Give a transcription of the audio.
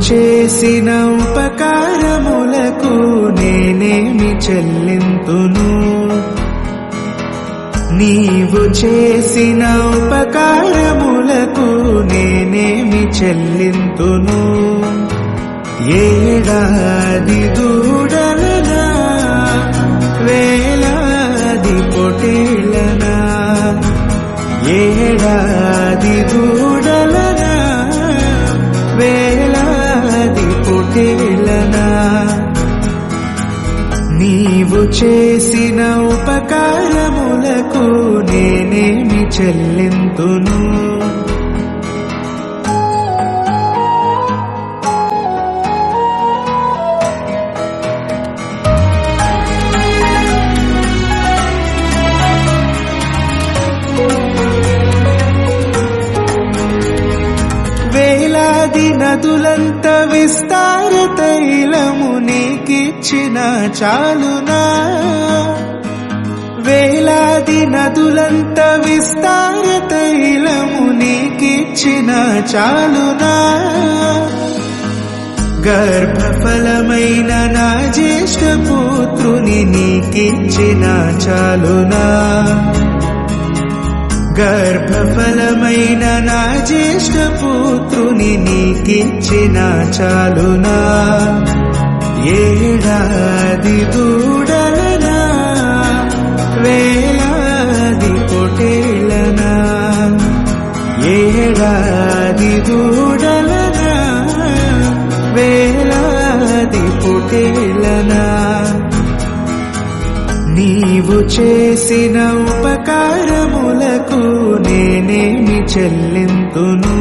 చేసిన ఉపకారములకు నేనేమి చెల్లింతును? నీవు చేసిన ఉపకారములకు నేనేమి చెల్లింతును? ఏడాది దూడలనా, వేలాది పొటేళ్లనా, ఏడాది దూడలనా, వేలాది పొటేళ్లనా, నీవు చేసిన ఉపకారములకు నేనేమి చెల్లింతును? వేలాది నదులంత విస్తార తైలము నీకిచ్చిన చాలునా? వేలాది నదులంత విస్తార తైలము నీకిచ్చిన చాలునా? గర్భఫలమైన నా జ్యేష్ఠ పుత్రుని నీకిచ్చిన చాలునా? గర్భఫలమైన నా జ్యేష్ఠ పుత్రుని నీకిచ్చిన చాలునా? ఏడాది దూడలనా, వేలాది పొటేళ్లనా, ఏడాది దూడలనా, వేలాది పొటేళ్లనా, నీవు చేసిన ఉపకారములకు నేనేమి చెల్లింతును?